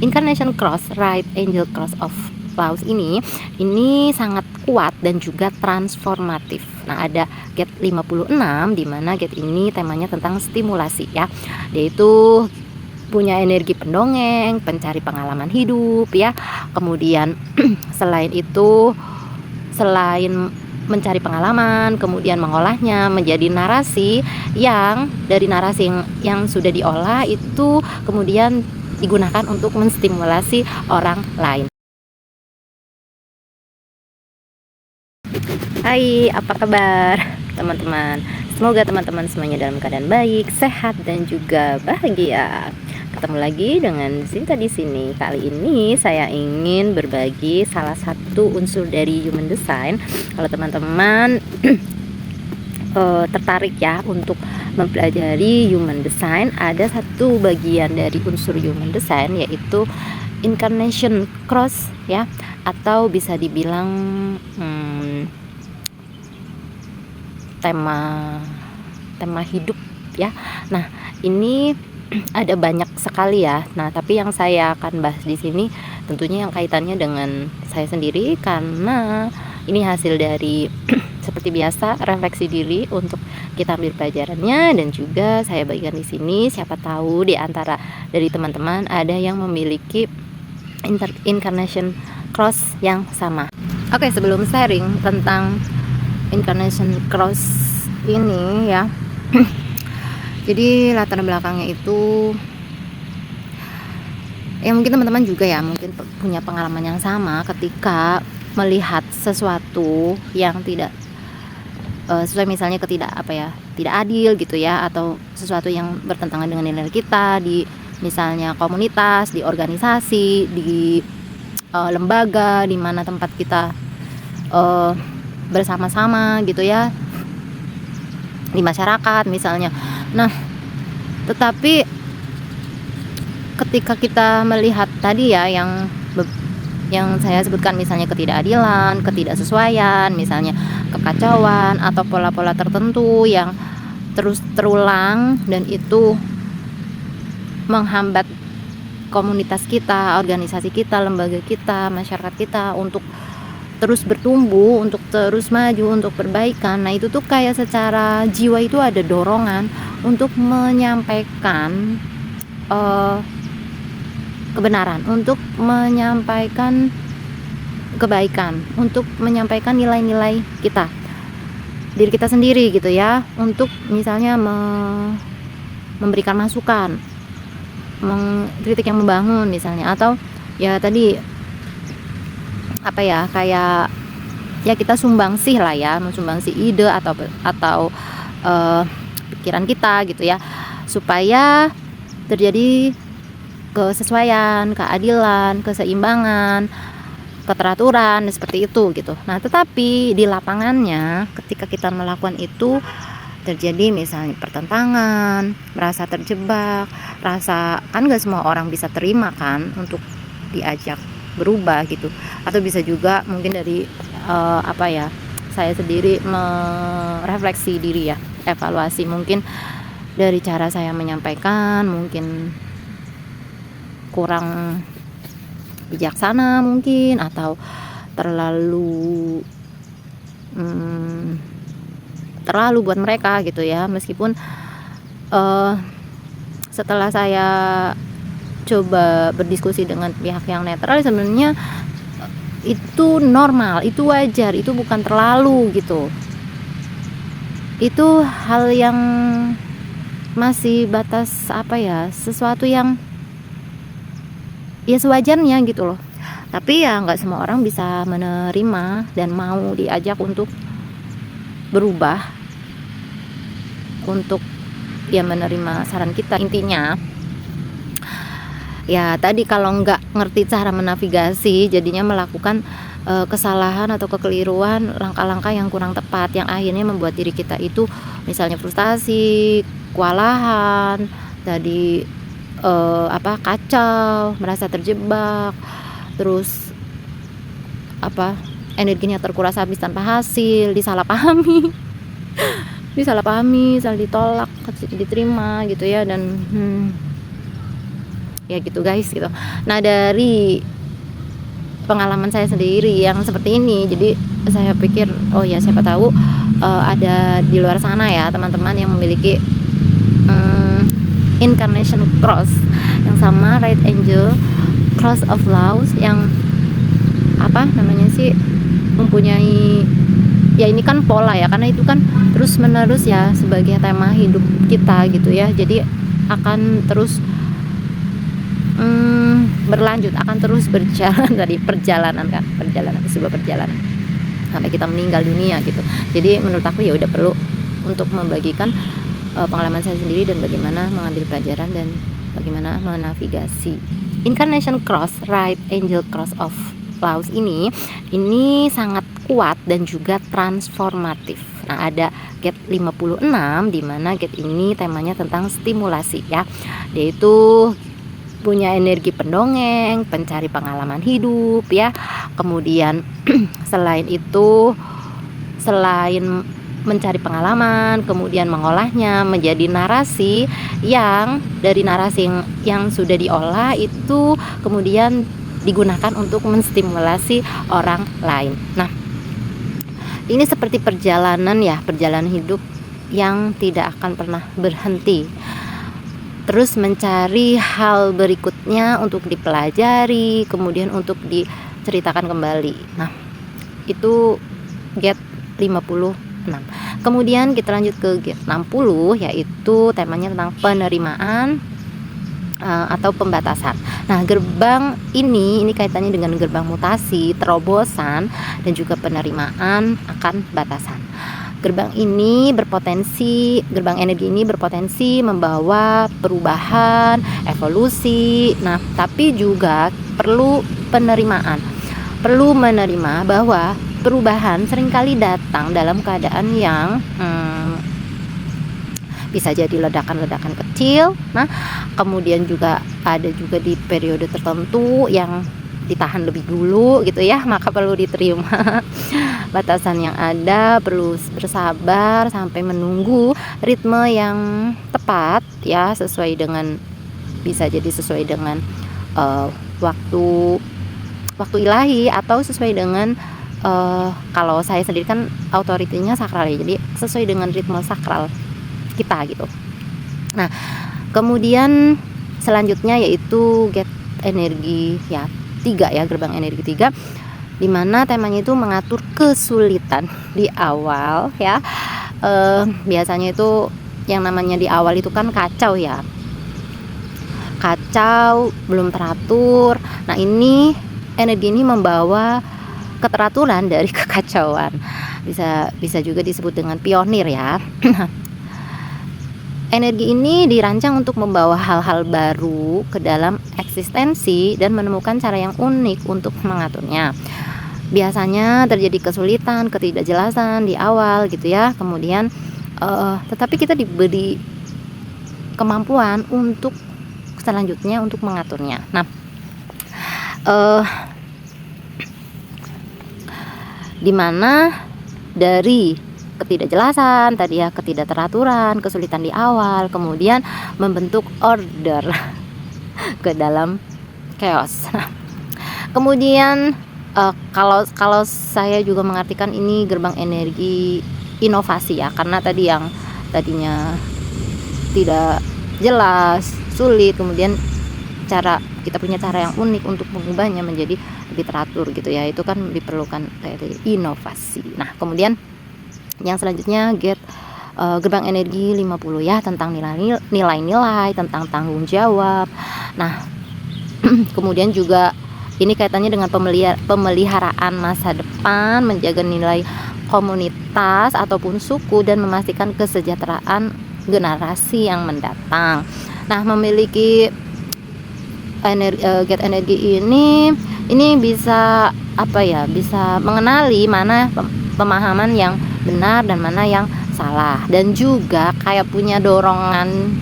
Incarnation Cross, Right Angel Cross of Flowers ini sangat kuat dan juga transformatif. Nah, ada gate 56 di mana gate ini temanya tentang stimulasi ya. Dia itu punya energi pendongeng, pencari pengalaman hidup ya. Kemudian selain itu, selain mencari pengalaman, kemudian mengolahnya menjadi narasi yang dari narasi yang sudah diolah itu kemudian digunakan untuk menstimulasi orang lain. Hai, apa kabar teman-teman? Semoga teman-teman semuanya dalam keadaan baik, sehat dan juga bahagia. Ketemu lagi dengan Zinta di sini. Kali ini saya ingin berbagi salah satu unsur dari human design. Kalau teman-teman tertarik ya untuk mempelajari human design, ada satu bagian dari unsur human design yaitu incarnation cross ya, atau bisa dibilang tema hidup ya. Nah, ini ada banyak sekali ya. Nah, tapi yang saya akan bahas di sini tentunya yang kaitannya dengan saya sendiri, karena ini hasil dari seperti biasa refleksi diri untuk kita ambil pelajarannya, dan juga saya bagikan di sini. Siapa tahu di antara dari teman-teman ada yang memiliki incarnation cross yang sama. Oke, sebelum sharing tentang incarnation cross ini ya. Jadi latar belakangnya itu ya, mungkin teman-teman juga ya mungkin punya pengalaman yang sama ketika melihat sesuatu yang tidak sesuai, misalnya tidak adil gitu ya, atau sesuatu yang bertentangan dengan nilai kita di misalnya komunitas, di organisasi, di lembaga, di mana tempat kita bersama-sama gitu ya, di masyarakat misalnya. Nah, tetapi ketika kita melihat tadi ya yang saya sebutkan, misalnya ketidakadilan, ketidaksesuaian, misalnya kekacauan atau pola-pola tertentu yang terus terulang dan itu menghambat komunitas kita, organisasi kita, lembaga kita, masyarakat kita untuk terus bertumbuh, untuk terus maju, untuk perbaikan. Nah, itu tuh kayak secara jiwa itu ada dorongan untuk menyampaikan kebenaran, untuk menyampaikan kebaikan, untuk menyampaikan nilai-nilai kita, diri kita sendiri gitu ya, untuk misalnya memberikan masukan, mengkritik yang membangun misalnya, atau ya tadi kayak ya kita sumbangsih lah ya, mensumbangsi ide atau pikiran kita gitu ya, supaya terjadi kesesuaian, keadilan, keseimbangan, keteraturan, seperti itu gitu. Nah, tetapi di lapangannya ketika kita melakukan itu terjadi misalnya pertentangan, merasa terjebak, kan gak semua orang bisa terima kan untuk diajak berubah gitu. Atau bisa juga mungkin dari saya sendiri merefleksi diri ya, evaluasi mungkin dari cara saya menyampaikan mungkin kurang bijaksana mungkin, atau terlalu buat mereka gitu ya. Meskipun setelah saya coba berdiskusi dengan pihak yang netral, sebenarnya itu normal, itu wajar, itu bukan terlalu gitu. Itu hal yang masih batas sesuatu yang ya sewajarnya gitu loh. Tapi ya nggak semua orang bisa menerima dan mau diajak untuk berubah, untuk ya menerima saran kita. Intinya ya tadi, kalau nggak ngerti cara menavigasi, jadinya melakukan kesalahan atau kekeliruan, langkah-langkah yang kurang tepat, yang akhirnya membuat diri kita itu misalnya frustasi, kewalahan, tadi kacau, merasa terjebak, terus energinya terkuras habis tanpa hasil, disalahpahami, salah ditolak, diterima gitu ya. Dan ya gitu guys gitu. Nah dari pengalaman saya sendiri yang seperti ini, jadi saya pikir oh ya siapa tahu ada di luar sana ya teman-teman yang memiliki incarnation cross yang sama right angel cross of love yang apa namanya sih, mempunyai ya ini kan pola ya, karena itu kan terus menerus ya sebagai tema hidup kita gitu ya, jadi akan terus berlanjut, akan terus berjalan dari perjalanan kan, sebuah perjalanan sampai kita meninggal dunia gitu. Jadi menurut aku ya udah perlu untuk membagikan pengalaman saya sendiri dan bagaimana mengambil pelajaran dan bagaimana menavigasi incarnation cross right angel cross of love ini sangat kuat dan juga transformatif. Nah ada gate 56 di mana gate ini temanya tentang stimulasi ya, yaitu punya energi pendongeng, pencari pengalaman hidup ya. Kemudian selain itu, selain mencari pengalaman, kemudian mengolahnya menjadi narasi yang dari narasi yang sudah diolah itu kemudian digunakan untuk menstimulasi orang lain. Nah, ini seperti perjalanan ya, perjalanan hidup yang tidak akan pernah berhenti. Terus mencari hal berikutnya untuk dipelajari, kemudian untuk diceritakan kembali. Nah, itu gate 56. Kemudian kita lanjut ke gate 60, yaitu temanya tentang penerimaan atau pembatasan. Nah, gerbang ini kaitannya dengan gerbang mutasi, terobosan, dan juga penerimaan akan batasan. Gerbang energi ini berpotensi membawa perubahan, evolusi. Nah, tapi juga perlu penerimaan. Perlu menerima bahwa perubahan seringkali datang dalam keadaan yang bisa jadi ledakan-ledakan kecil. Nah, kemudian juga ada juga di periode tertentu yang ditahan lebih dulu gitu ya, maka perlu diterima batasan yang ada, perlu bersabar sampai menunggu ritme yang tepat ya, sesuai dengan, bisa jadi sesuai dengan waktu ilahi atau sesuai dengan kalau saya sendiri kan autoritinya sakral ya, jadi sesuai dengan ritme sakral kita gitu. Nah, kemudian selanjutnya yaitu gate energi ya 3 ya, gerbang energi 3, dimana temanya itu mengatur kesulitan di awal ya. Biasanya itu yang namanya di awal itu kan kacau ya, kacau, belum teratur. Nah, ini energi ini membawa keteraturan dari kekacauan, bisa juga disebut dengan pionir ya. Energi ini dirancang untuk membawa hal-hal baru ke dalam eksistensi dan menemukan cara yang unik untuk mengaturnya. Biasanya terjadi kesulitan, ketidakjelasan di awal gitu ya. Kemudian tetapi kita diberi kemampuan untuk selanjutnya untuk mengaturnya. Nah, dimana dari ketidakjelasan tadi ya, ketidakteraturan, kesulitan di awal, kemudian membentuk order ke dalam chaos. Kemudian kalau saya juga mengartikan ini gerbang energi inovasi ya, karena tadi yang tadinya tidak jelas, sulit, kemudian kita punya cara yang unik untuk mengubahnya menjadi lebih teratur gitu ya, itu kan diperlukan kayak inovasi. Nah, kemudian yang selanjutnya gate gerbang energi 50 ya, tentang nilai-nilai, tentang tanggung jawab. Nah, kemudian juga ini kaitannya dengan pemeliharaan masa depan, menjaga nilai komunitas ataupun suku, dan memastikan kesejahteraan generasi yang mendatang. Nah, memiliki gate energi ini bisa bisa mengenali mana pemahaman yang benar dan mana yang salah, dan juga kayak punya dorongan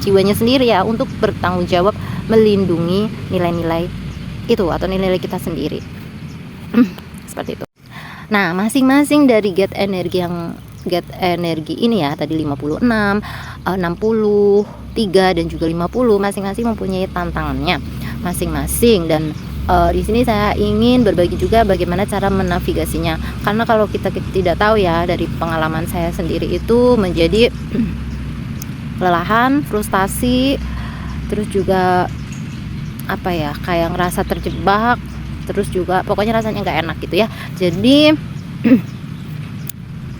jiwanya sendiri ya untuk bertanggung jawab melindungi nilai-nilai itu atau nilai-nilai kita sendiri. Seperti itu. Nah, masing-masing dari gate energi yang get energi ini ya, tadi 56, 63 dan juga 50 masing-masing mempunyai tantangannya masing-masing. Dan di sini saya ingin berbagi juga bagaimana cara menavigasinya, karena kalau kita tidak tahu ya, dari pengalaman saya sendiri itu menjadi kelelahan, frustasi, terus juga apa ya, kayak ngerasa terjebak, terus juga pokoknya rasanya nggak enak gitu ya. Jadi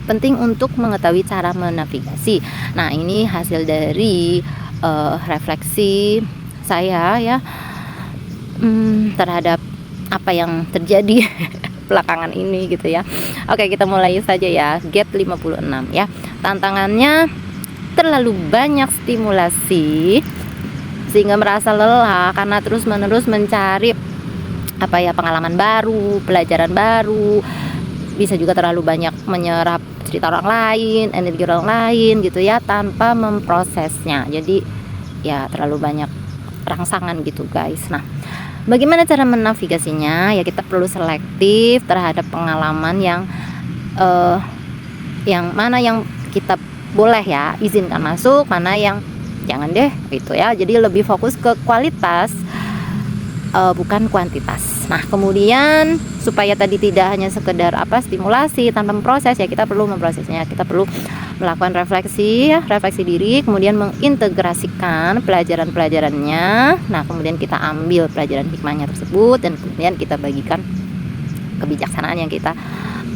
penting untuk mengetahui cara menavigasi. Nah, ini hasil dari refleksi saya ya, terhadap apa yang terjadi belakangan ini gitu ya. Oke, kita mulai saja ya. Get 56 ya. Tantangannya terlalu banyak stimulasi sehingga merasa lelah karena terus-menerus mencari apa ya, pengalaman baru, pelajaran baru. Bisa juga terlalu banyak menyerap cerita orang lain, energi orang lain gitu ya, tanpa memprosesnya. Jadi ya terlalu banyak rangsangan gitu guys. Nah, bagaimana cara menavigasinya? Ya kita perlu selektif terhadap pengalaman yang mana yang kita boleh ya izinkan masuk, mana yang jangan deh gitu ya. Jadi lebih fokus ke kualitas, bukan kuantitas. Nah, kemudian supaya tadi tidak hanya sekedar stimulasi tanpa proses, ya kita perlu memprosesnya. Kita perlu melakukan refleksi diri, kemudian mengintegrasikan pelajaran-pelajarannya. Nah, kemudian kita ambil pelajaran hikmahnya tersebut dan kemudian kita bagikan kebijaksanaan yang kita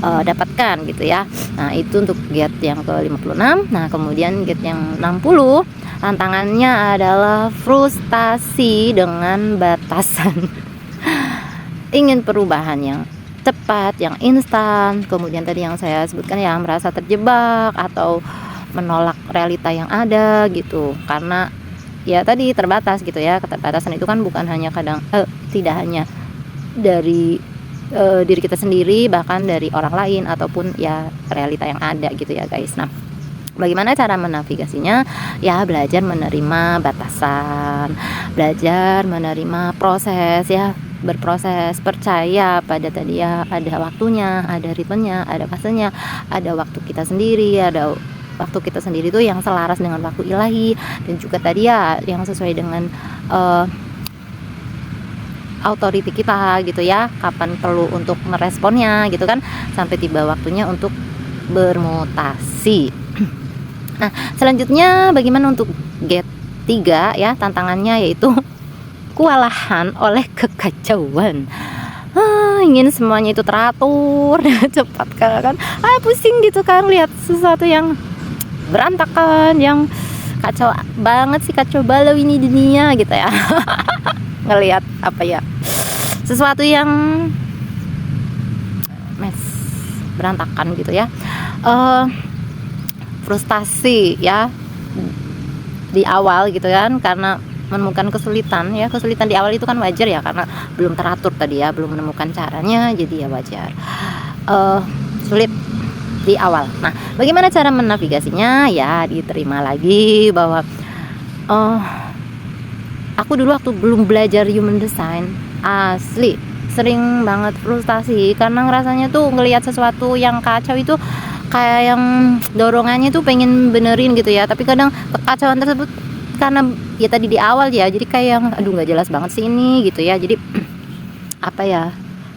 dapatkan gitu ya. Nah, itu untuk get yang ke-56. Nah, kemudian get yang 60, tantangannya adalah frustasi dengan batasan. Ingin perubahan yang cepat, yang instan. Kemudian tadi yang saya sebutkan ya, merasa terjebak atau menolak realita yang ada gitu, karena ya tadi terbatas gitu ya. Keterbatasan itu kan bukan hanya tidak hanya dari diri kita sendiri, bahkan dari orang lain ataupun ya realita yang ada gitu ya guys. Nah, bagaimana cara menavigasinya? Ya belajar menerima batasan, belajar menerima proses ya, berproses, percaya pada tadi ya, ada waktunya, ada ritmenya, ada fasenya, ada waktu kita sendiri, ada waktu kita sendiri itu yang selaras dengan waktu ilahi, dan juga tadi ya yang sesuai dengan authority kita gitu ya, kapan perlu untuk meresponnya gitu kan, sampai tiba waktunya untuk bermutasi. Nah, selanjutnya bagaimana untuk get 3 ya, tantangannya yaitu kewalahan oleh kekacauan. Ingin semuanya itu teratur cepat kan, pusing gitu kan lihat sesuatu yang berantakan, yang kacau banget sih, kacau balau ini dunia gitu ya. Ngelihat sesuatu yang berantakan gitu ya. Frustasi ya di awal gitu kan, karena menemukan kesulitan di awal itu kan wajar ya, karena belum teratur tadi ya, belum menemukan caranya, jadi ya wajar sulit di awal. Nah, bagaimana cara menavigasinya? Ya diterima lagi bahwa aku dulu waktu belum belajar human design asli sering banget frustasi, karena ngerasanya tuh ngelihat sesuatu yang kacau itu kayak yang dorongannya tuh pengen benerin gitu ya, tapi kadang kekacauan tersebut karena ya tadi di awal ya, jadi kayak aduh nggak jelas banget sih ini gitu ya. Jadi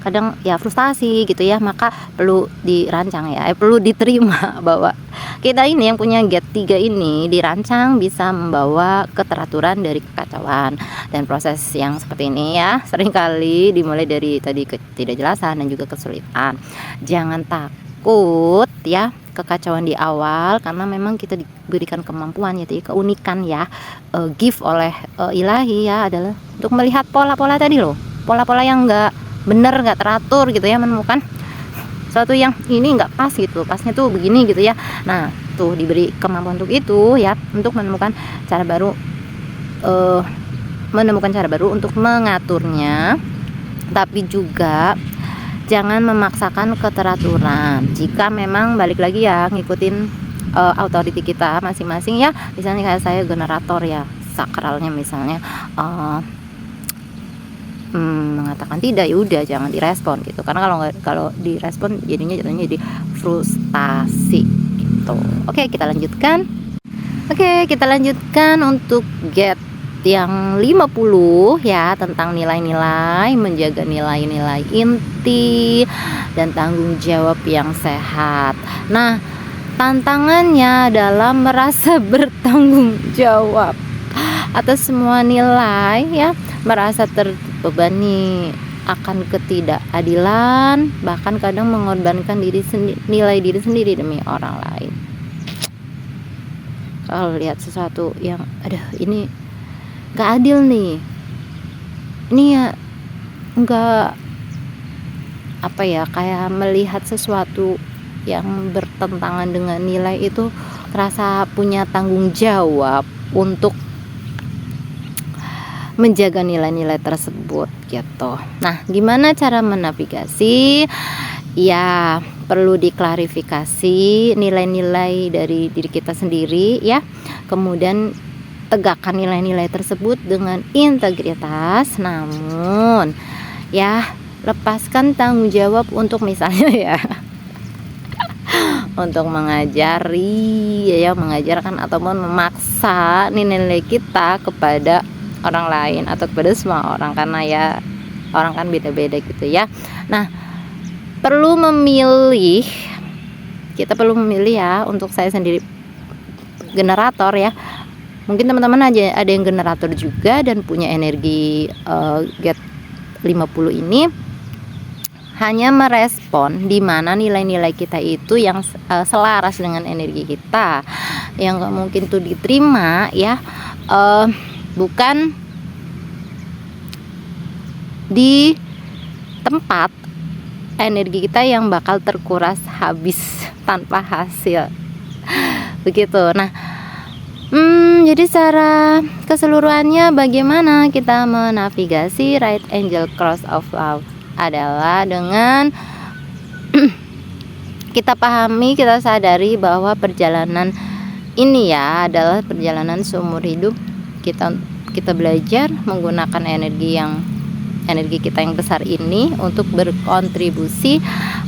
kadang ya frustasi gitu ya. Maka perlu dirancang ya, perlu diterima bahwa kita ini yang punya get 3 ini dirancang bisa membawa keteraturan dari kekacauan. Dan proses yang seperti ini ya seringkali dimulai dari tadi ketidakjelasan dan juga kesulitan. Jangan takut ya kekacauan di awal, karena memang kita diberikan kemampuan ya, keunikan ya, gift oleh ilahi ya, adalah untuk melihat pola-pola tadi loh, pola-pola yang nggak bener, nggak teratur gitu ya, menemukan sesuatu yang ini nggak pas gitu, pasnya tuh begini gitu ya. Nah, tuh diberi kemampuan untuk itu ya, untuk menemukan cara baru, untuk mengaturnya. Tapi juga jangan memaksakan keteraturan. Jika memang balik lagi ya, ngikutin authority kita masing-masing ya. Misalnya kayak saya generator ya, sakralnya misalnya mengatakan tidak, ya udah jangan direspon gitu. Karena kalau direspon jadinya jadi frustasi gitu. gitu. Oke, kita lanjutkan. Untuk get yang 50 ya, tentang nilai-nilai, menjaga nilai-nilai inti dan tanggung jawab yang sehat. Nah, tantangannya adalah merasa bertanggung jawab atas semua nilai ya, merasa terbebani akan ketidakadilan, bahkan kadang mengorbankan nilai diri sendiri demi orang lain. Kalau lihat sesuatu yang ini nggak adil nih, ini ya nggak kayak melihat sesuatu yang bertentangan dengan nilai itu, rasa punya tanggung jawab untuk menjaga nilai-nilai tersebut gitu. Nah, gimana cara menavigasi? Ya, perlu diklarifikasi nilai-nilai dari diri kita sendiri ya. Kemudian tegakkan nilai-nilai tersebut dengan integritas, namun ya lepaskan tanggung jawab untuk misalnya ya untuk mengajarkan ataupun memaksa nilai-nilai kita kepada orang lain atau kepada semua orang, karena ya orang kan beda-beda gitu ya. Nah, kita perlu memilih ya. Untuk saya sendiri generator ya, mungkin teman-teman ada yang generator juga dan punya energi get 50 ini, hanya merespon di mana nilai-nilai kita itu yang selaras dengan energi kita, yang mungkin tuh diterima ya, bukan di tempat energi kita yang bakal terkuras habis tanpa hasil begitu. Nah, jadi secara keseluruhannya bagaimana kita menavigasi right angel cross of love adalah dengan kita sadari bahwa perjalanan ini ya adalah perjalanan seumur hidup. Kita belajar menggunakan energi kita yang besar ini untuk berkontribusi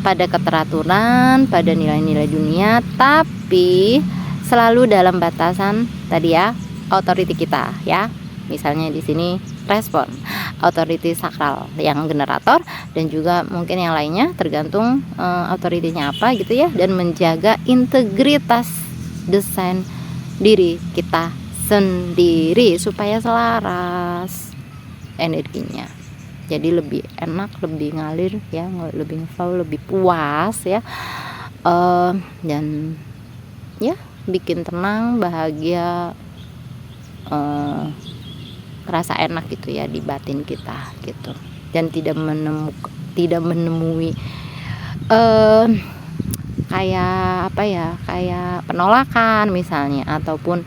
pada keteraturan, pada nilai-nilai dunia, tapi selalu dalam batasan tadi ya, authority kita ya. Misalnya di sini respon, authority sakral yang generator, dan juga mungkin yang lainnya tergantung authority-nya apa gitu ya, dan menjaga integritas desain diri kita sendiri supaya selaras energinya. Jadi lebih enak, lebih ngalir ya, lebih flow, lebih puas ya, dan ya bikin tenang, bahagia, rasa enak gitu ya di batin kita gitu, dan tidak menemui kayak penolakan misalnya, ataupun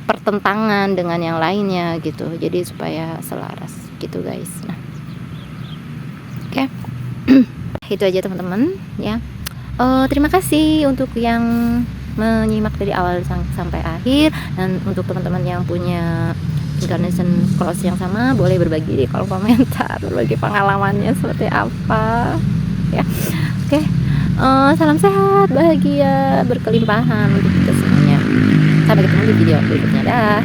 pertentangan dengan yang lainnya gitu. Jadi supaya selaras gitu guys. Nah, oke. Itu aja teman-teman ya. Terima kasih untuk yang menyimak dari awal sampai akhir, dan untuk teman-teman yang punya incarnation cross yang sama, boleh berbagi di kolom komentar, berbagi pengalamannya seperti apa ya. Oke. Salam sehat, bahagia, berkelimpahan untuk kita semuanya. Sampai ketemu di video berikutnya. Dah.